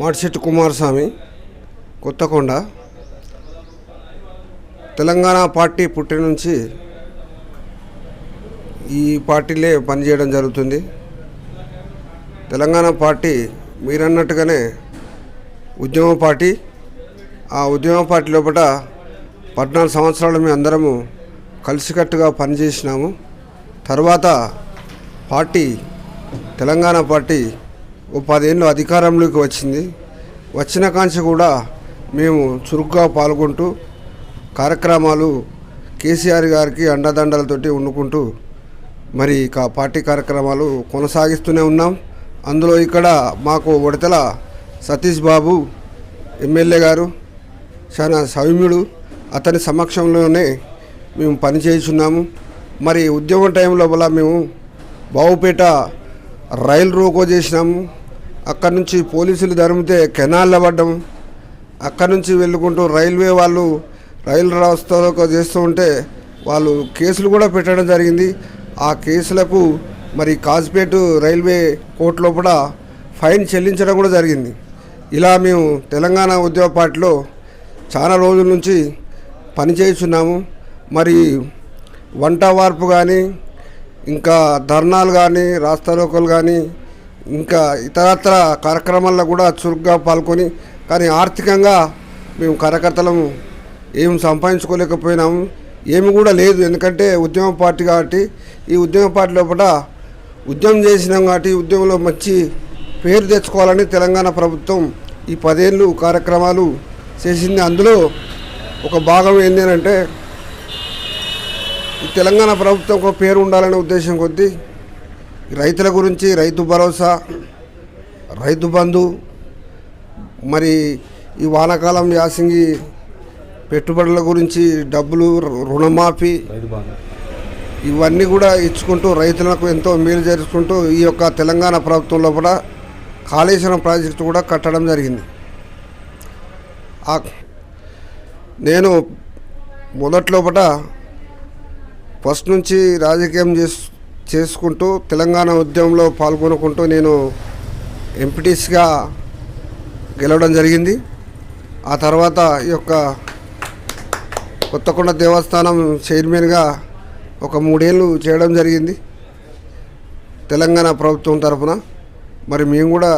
మాటిశెట్టి Kumaraswamy, Kothakonda. Telangana party పుట్టిన నుంచి ఈ పార్టీలే పనిచేయడం జరుగుతుంది. తెలంగాణ పార్టీ మీరన్నట్టుగానే ఉద్యమ పార్టీ. ఆ ఉద్యమ పార్టీ లోపల 14 సంవత్సరాలు మేము అందరము కలిసికట్టుగా పనిచేసినాము. తర్వాత పార్టీ తెలంగాణ పార్టీ 10 ఏళ్ళు అధికారంలోకి వచ్చింది. వచ్చిన కాంచి కూడా మేము చురుగ్గా పాల్గొంటూ కార్యక్రమాలు కేసీఆర్ గారికి అండదండలతోటి వండుకుంటూ మరి పార్టీ కార్యక్రమాలు కొనసాగిస్తూనే ఉన్నాం. అందులో ఇక్కడ మాకు ఉడతల సతీష్ బాబు ఎమ్మెల్యే గారు చాలా సౌమ్యుడు, అతని సమక్షంలోనే మేము పనిచేస్తున్నాము. మరి ఉద్యమం టైం లోపల మేము బావుపేట రైలు రోకో చేసినాము. అక్కడి నుంచి పోలీసులు ధరిమితే కెనాల్లో పడ్డాము. అక్కడి నుంచి వెళ్ళుకుంటూ రైల్వే వాళ్ళు రైలు రాస్తారోకో చేస్తూ ఉంటే వాళ్ళు కేసులు కూడా పెట్టడం జరిగింది. ఆ కేసులకు మరి కాజ్పేట రైల్వే కోర్టు లోపల ఫైన్ చెల్లించడం కూడా జరిగింది. ఇలా మేము తెలంగాణ ఉద్యమ పార్టీలో చాలా రోజుల నుంచి పనిచేస్తున్నాము. మరి వంట వార్పు కానీ, ఇంకా ధర్నాలు కానీ, రాస్తారోకోలు కానీ, ఇంకా ఇతరత్ర కార్యక్రమాల్లో కూడా చురుగ్గా పాల్గొని, కానీ ఆర్థికంగా మేము కార్యకర్తలము ఏం సంపాదించుకోలేకపోయినాము. ఏమి కూడా లేదు. ఎందుకంటే ఉద్యమ పార్టీ కాబట్టి ఈ ఉద్యమ పార్టీ లోపల ఉద్యమం చేసినాం కాబట్టి ఉద్యమంలో మంచి పేరు తెచ్చుకోవాలని తెలంగాణ ప్రభుత్వం ఈ 10 ఏళ్ళు కార్యక్రమాలు చేసింది. అందులో ఒక భాగం ఏంటంటే ఈ తెలంగాణ ప్రభుత్వం ఒక పేరు ఉండాలనే ఉద్దేశం కొద్దీ రైతుల గురించి రైతు భరోసా, రైతు బంధు, మరి ఈ వానాకాలం యాసంగి పెట్టుబడుల గురించి డబ్బులు, రుణమాఫీ, ఇవన్నీ కూడా ఇచ్చుకుంటూ రైతులకు ఎంతో మేలు జరుపుకుంటూ ఈ యొక్క తెలంగాణ ప్రభుత్వంలో కూడా కాళేశ్వరం ప్రాజెక్టు కూడా కట్టడం జరిగింది. నేను మొదట్లోపట ఫస్ట్ నుంచి రాజకీయం చేసుకుంటూ తెలంగాణ ఉద్యమంలో పాల్గొనుకుంటూ నేను ఎంపీటీసీగా గెలవడం జరిగింది. ఆ తర్వాత ఈ యొక్క కొత్తకొండ దేవస్థానం చైర్మన్గా ఒక 3 ఏళ్ళు చేయడం జరిగింది తెలంగాణ ప్రభుత్వం తరఫున. మరి మేము కూడా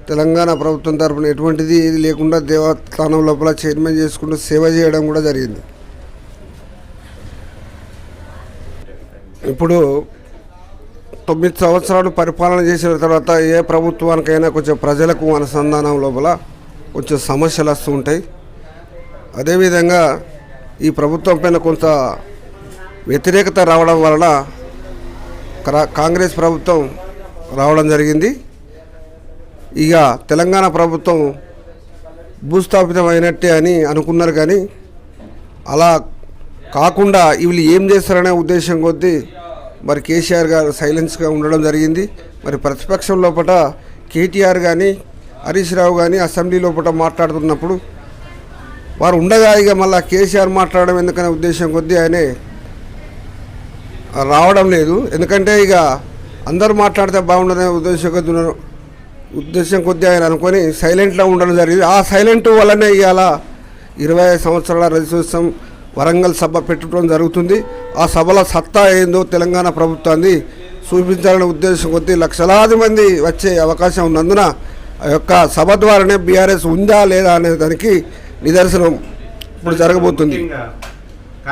తెలంగాణ ప్రభుత్వం తరఫున ఎటువంటిది ఏది లేకుండా దేవస్థానం లోపల చైర్మన్ చేసుకుంటూ సేవ చేయడం కూడా జరిగింది. ఇప్పుడు 9 సంవత్సరాలు పరిపాలన చేసిన తర్వాత ఏ ప్రభుత్వానికైనా కొంచెం ప్రజలకు అనుసంధానం లోపల కొంచెం సమస్యలు వస్తూ ఉంటాయి. అదేవిధంగా ఈ ప్రభుత్వం పైన కొంత వ్యతిరేకత రావడం వలన కాంగ్రెస్ ప్రభుత్వం రావడం జరిగింది. ఇక తెలంగాణ ప్రభుత్వం భూస్థాపితం అయినట్టే అని అనుకున్నారు, కానీ అలా కాకుండా వీళ్ళు ఏం చేస్తారనే ఉద్దేశం కొద్దీ మరి కేసీఆర్ గారు సైలెన్స్గా ఉండడం జరిగింది. మరి ప్రతిపక్షం లోపల కేటీఆర్ కానీ, హరీష్ రావు కానీ అసెంబ్లీ లోపల మాట్లాడుతున్నప్పుడు వారు ఉండగా ఇక మళ్ళీ కేసీఆర్ మాట్లాడడం ఎందుకనే ఉద్దేశం కొద్దీ ఆయనే రావడం లేదు. ఎందుకంటే ఇక అందరూ మాట్లాడితే బాగుండదనే ఉద్దేశం కొద్దీ ఆయన అనుకొని సైలెంట్లో ఉండడం జరిగింది. ఆ సైలెంట్ వల్లనే ఇవాళ 25 సంవత్సరాల రిజర్వేషన్ వరంగల్ సభ పెట్టడం జరుగుతుంది. ఆ సభల సత్తా ఏందో తెలంగాణ ప్రభుత్వాన్ని చూపించాలనే ఉద్దేశం కొద్దీ లక్షలాది మంది వచ్చే అవకాశం ఉన్నందున ఆ యొక్క సభ ద్వారానే బీఆర్ఎస్ ఉందా లేదా అనే దానికి నిదర్శనం ఇప్పుడు జరగబోతుంది.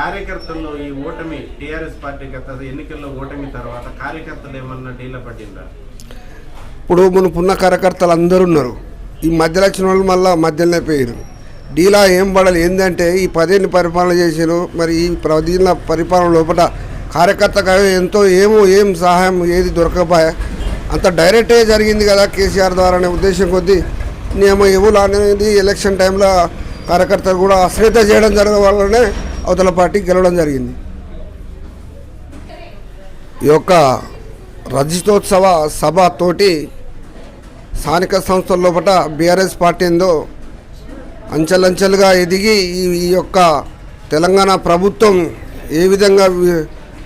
కార్యకర్తల్లో ఈ ఓటమి టీఆర్ఎస్ పార్టీ గత ఎన్నికల్లో ఓటమి తర్వాత కార్యకర్తలు ఏమన్నా డీల పట్టిందా? ఇప్పుడు మునుపున్న కార్యకర్తలు అందరూ ఉన్నారు. ఈ మధ్యలో వచ్చిన వాళ్ళు మళ్ళీ మధ్యలోనే పోయారు. డీలా ఏం పడాలి ఏంటంటే ఈ 10 ఏళ్ళు పరిపాలన చేశారు. మరి ఈ 10 ఏళ్ళ పరిపాలన లోపల కార్యకర్తగా ఎంతో ఏం సహాయం ఏది దొరకకపోయా, అంత డైరెక్టే జరిగింది కదా కేసీఆర్ ద్వారా అనే ఉద్దేశం కొద్దీ నియమ ఎవరు అనేది ఎలక్షన్ టైంలో కార్యకర్తలు కూడా అశ్రద్ధ చేయడం జరగడం వల్లనే అవతల పార్టీ గెలవడం జరిగింది. ఈ యొక్క రజతోత్సవ సభ తోటి స్థానిక సంస్థల లోపల బీఆర్ఎస్ పార్టీ ఏందో అంచెలంచెలుగా ఎదిగి ఈ యొక్క తెలంగాణ ప్రభుత్వం ఏ విధంగా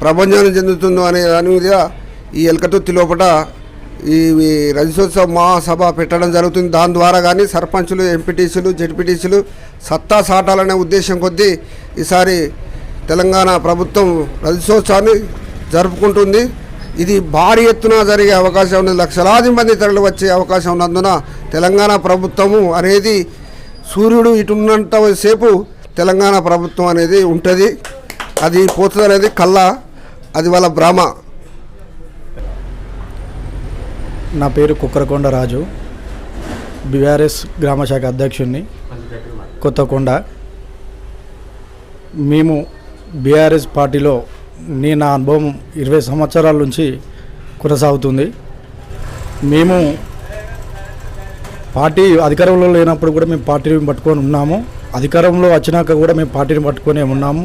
ప్రభంజనం చెందుతుందో అనే దాని మీద ఈ ఎలకతుర్తి లోపల ఈ రజతోత్సవ మహాసభ పెట్టడం జరుగుతుంది. దాని ద్వారా కానీ సర్పంచులు, ఎంపీటీసీలు, జెడ్పీటీసీలు సత్తా సాటాలనే ఉద్దేశం కొద్దీ ఈసారి తెలంగాణ ప్రభుత్వం రజతోత్సవాన్ని జరుపుకుంటుంది. ఇది భారీ ఎత్తున జరిగే అవకాశం ఉంది. లక్షలాది మంది తరలి వచ్చే అవకాశం ఉన్నందున తెలంగాణ ప్రభుత్వము అనేది సూర్యుడు ఇటున్నంత సేపు తెలంగాణ ప్రభుత్వం అనేది ఉంటుంది. అది పోతుంది అనేది కళ్ళ, అది వాళ్ళ భ్రమ. నా పేరు కుక్కరకొండ రాజు, బీఆర్ఎస్ గ్రామశాఖ అధ్యక్షుడిని, కొత్తకొండ. మేము బీఆర్ఎస్ పార్టీలో నా అనుభవం 20 సంవత్సరాల నుంచి కొనసాగుతుంది. మేము పార్టీ అధికారంలో లేనప్పుడు కూడా మేము పార్టీని పట్టుకొని ఉన్నాము, అధికారంలో వచ్చినాక కూడా మేము పార్టీని పట్టుకొని ఉన్నాము.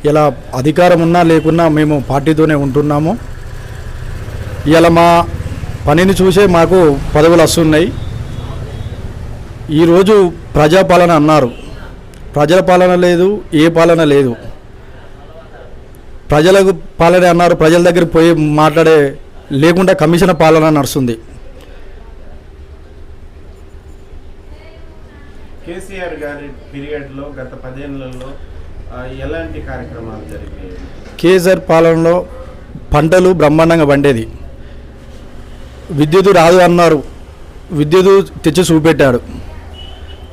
ఇలా అధికారం ఉన్నా లేకున్నా మేము పార్టీతోనే ఉంటున్నాము. ఇలా మా పనిని చూసే మాకు పదవులు వస్తున్నాయి. ఈరోజు ప్రజాపాలన అన్నారు, ప్రజల పాలన లేదు, ఏ పాలన లేదు. ప్రజలకు పాలన అన్నారు, ప్రజల దగ్గర పోయి మాట్లాడే లేకుండా కమిషన్ పాలన నడుస్తుంది. కేసీఆర్ గారి పీరియడ్లో గత 10 ఏళ్లలో ఎలాంటి కార్యక్రమాలు జరిగాయి? కేసీఆర్ పాలనలో పంటలు బ్రహ్మాండంగా పండేది. విద్యుత్ రాదు అన్నారు, విద్యుత్ తెచ్చి చూపెట్టాడు.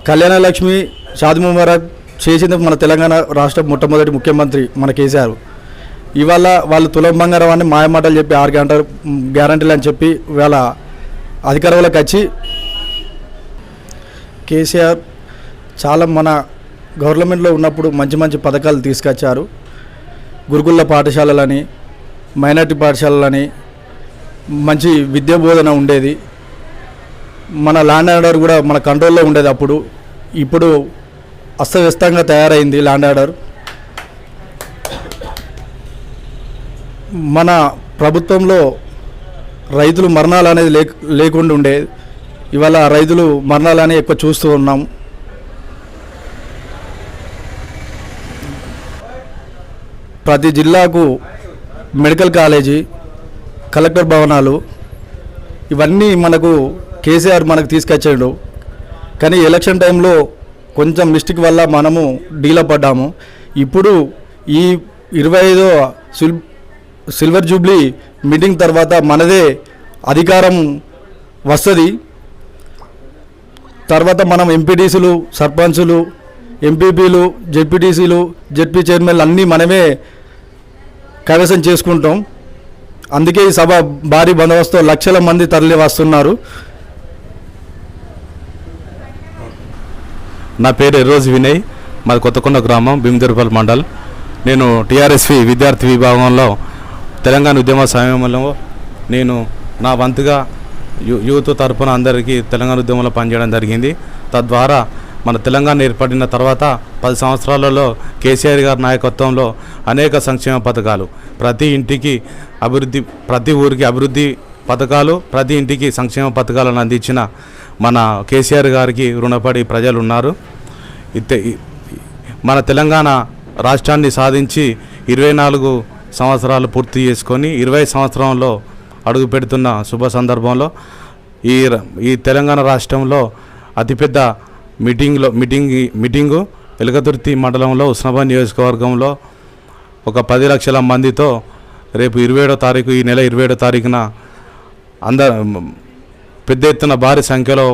కళ్యాణ లక్ష్మి, షాదీ ముబారక్ చేసింది మన తెలంగాణ రాష్ట్ర మొట్టమొదటి ముఖ్యమంత్రి మన కేసీఆర్. ఇవాళ వాళ్ళు తులం బంగారం అని మాయమాటలు చెప్పి 6 గ్యారంటీలు అని చెప్పి వాళ్ళ అధికారంలోకి వచ్చి కేసీఆర్ చాలా మన గవర్నమెంట్లో ఉన్నప్పుడు మంచి మంచి పథకాలు తీసుకొచ్చారు. గురుకుల పాఠశాలలని, మైనార్టీ పాఠశాలలని, మంచి విద్యా బోధన ఉండేది. మన ల్యాండ్ ఆర్డర్ కూడా మన కంట్రోల్లో ఉండేది అప్పుడు. ఇప్పుడు అస్తవ్యస్తంగా తయారైంది ల్యాండ్ ఆర్డర్. మన ప్రభుత్వంలో రైతులు మరణాలు అనేది లేకుండా ఉండేది. ఇవాళ రైతులు మరణాలు అనేవి ఎక్కువ చూస్తూ ఉన్నాం. ప్రతి జిల్లాకు మెడికల్ కాలేజీ, కలెక్టర్ భవనాలు, ఇవన్నీ మనకు కేసీఆర్ మనకు తీసుకొచ్చాడు. కానీ ఎలక్షన్ టైంలో కొంచెం మిస్టేక్ వల్ల మనము డీలా పడ్డాము. ఇప్పుడు ఈ 25వ సిల్వర్ జూబ్లీ మీటింగ్ తర్వాత మనదే అధికారం వస్తుంది. తర్వాత మనం ఎంపీటీసీలు, సర్పంచులు, ఎంపీపీలు, జెడ్పీటీసీలు, జెడ్పీ చైర్మన్లు అన్నీ మనమే కైవసం చేసుకుంటాం. అందుకే ఈ సభ భారీ బందోబస్తు లక్షల మంది తరలి వస్తున్నారు. నా పేరు ఎర్రోజు వినయ్, మాది కొత్తకొండ గ్రామం, భీమదేవరపల్లి మండల్. నేను టీఆర్ఎస్వి విద్యార్థి విభాగంలో తెలంగాణ ఉద్యమ సమయంలో నేను నా వంతుగా యూత్ తరఫున అందరికీ తెలంగాణ ఉద్యమంలో పనిచేయడం జరిగింది. తద్వారా మన తెలంగాణ ఏర్పడిన తర్వాత 10 సంవత్సరాలలో కేసీఆర్ గారి నాయకత్వంలో అనేక సంక్షేమ పథకాలు, ప్రతి ఇంటికి అభివృద్ధి, ప్రతి ఊరికి అభివృద్ధి పథకాలు, ప్రతి ఇంటికి సంక్షేమ పథకాలను అందించిన మన కేసీఆర్ గారికి రుణపడి ప్రజలు ఉన్నారు. మన తెలంగాణ రాష్ట్రాన్ని సాధించి 24 సంవత్సరాలు పూర్తి చేసుకొని 20వ సంవత్సరంలో అడుగు పెడుతున్న శుభ సందర్భంలో ఈ తెలంగాణ రాష్ట్రంలో అతిపెద్ద మీటింగు వెలగతుర్తి మండలంలో ఉస్నాబాద్ నియోజకవర్గంలో ఒక 10 లక్షల మందితో రేపు 27వ తారీఖు, ఈ నెల 27వ తారీఖున పెద్ద ఎత్తున భారీ సంఖ్యలో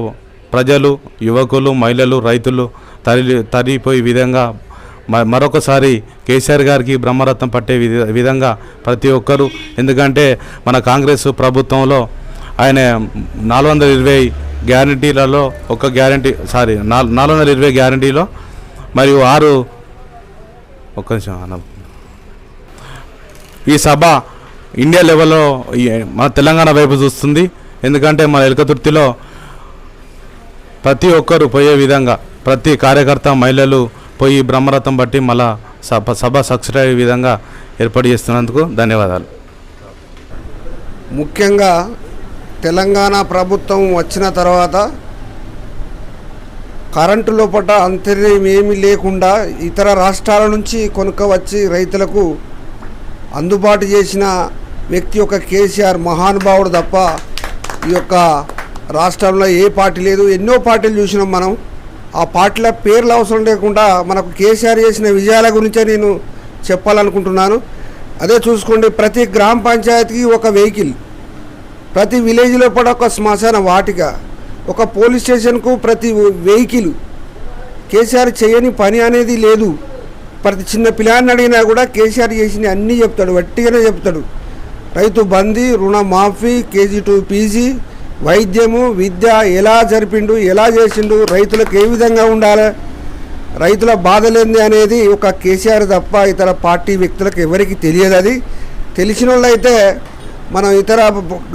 ప్రజలు, యువకులు, మహిళలు, రైతులు తరిగిపోయే విధంగా మరొకసారి కేసీఆర్ గారికి బ్రహ్మరథం పట్టే విధంగా ప్రతి ఒక్కరూ, ఎందుకంటే మన కాంగ్రెస్ ప్రభుత్వంలో ఆయన 420 గ్యారంటీలలో ఒక గ్యారంటీ 420 గ్యారంటీలో మరియు 6 ఒక్క నిమిషం, ఈ సభ ఇండియా లెవెల్లో మన తెలంగాణ వైపు చూస్తుంది. ఎందుకంటే మన ఎలకతుర్తిలో ప్రతి ఒక్కరు పోయే విధంగా, ప్రతి కార్యకర్త, మహిళలు పోయి బ్రహ్మరథం బట్టి మళ్ళా సభ సక్సెస్ అయ్యే విధంగా ఏర్పాటు చేస్తున్నందుకు ధన్యవాదాలు. ముఖ్యంగా తెలంగాణ ప్రభుత్వం వచ్చిన తర్వాత కరెంటు లోపల అంతర్యం ఏమీ లేకుండా ఇతర రాష్ట్రాల నుంచి కొనుక్క వచ్చి రైతులకు అందుబాటు చేసిన వ్యక్తి ఒక కేసీఆర్ మహానుభావుడు తప్ప ఈ యొక్క రాష్ట్రంలో ఏ పార్టీ లేదు. ఎన్నో పార్టీలు చూసినాం మనం. ఆ పార్టీల పేర్లు అవసరం లేకుండా మనకు కేసీఆర్ చేసిన విజయాల గురించే నేను చెప్పాలనుకుంటున్నాను. అదే చూసుకోండి, ప్రతి గ్రామ పంచాయతీకి ఒక వెహికల్, ప్రతి విలేజ్లో కూడా ఒక శ్మశాన వాటిక, ఒక పోలీస్ స్టేషన్కు ప్రతి వెహికల్. కేసీఆర్ చేయని పని అనేది లేదు. ప్రతి చిన్న పిల్లాన్ని అడిగినా కూడా కేసీఆర్ చేసిన అన్నీ చెప్తాడు, వట్టిగానే చెప్తాడు. రైతు బందీ, రుణమాఫీ, KG to PG, వైద్యము, విద్య ఎలా జరిపిండు, ఎలా చేసిండు, రైతులకు ఏ విధంగా ఉండాలి, రైతుల బాధలేంది అనేది ఒక కేసీఆర్ తప్ప ఇతర పార్టీ వ్యక్తులకు ఎవరికి తెలియదు. అది తెలిసిన వాళ్ళు అయితే మనం ఇతర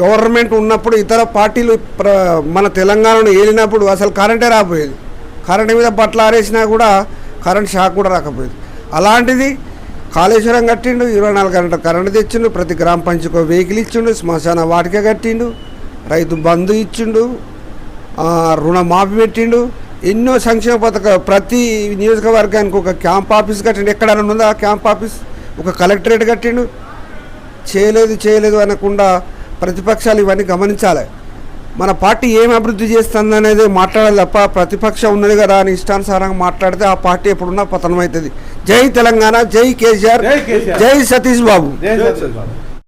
గవర్నమెంట్ ఉన్నప్పుడు ఇతర పార్టీలు మన తెలంగాణను ఏలినప్పుడు అసలు కరెంటే రాకపోయేది. కరెంటు మీద బట్టలు ఆరేసినా కూడా కరెంట్ షాక్ కూడా రాకపోయేది. అలాంటిది కాళేశ్వరం కట్టిండు, 24 గంటల కరెంటు తెచ్చిండు, ప్రతి గ్రామ పంచాయతీకి వెహికల్ ఇచ్చిండు, శ్మశాన వాటిక కట్టిండు, రైతు బంధు ఇచ్చిండు, రుణమాఫీ పెట్టిండు, ఎన్నో సంక్షేమ పథకాలు. ప్రతి నియోజకవర్గానికి ఒక క్యాంప్ ఆఫీస్ కట్టిండు. ఎక్కడైనా ఉందా క్యాంప్ ఆఫీస్? ఒక కలెక్టరేట్ కట్టిండు. చేయలేదు అనకుండా ప్రతిపక్షాలు ఇవన్నీ గమనించాలి. మన పార్టీ ఏం అభివృద్ధి చేస్తుంది అనేది మాట్లాడాలి తప్ప ప్రతిపక్షం ఉన్నది కదా అని ఇష్టానుసారంగా మాట్లాడితే ఆ పార్టీ ఎప్పుడున్నా పతనం అవుతుంది. జై తెలంగాణ, జై కేసీఆర్, జై సతీష్ బాబు.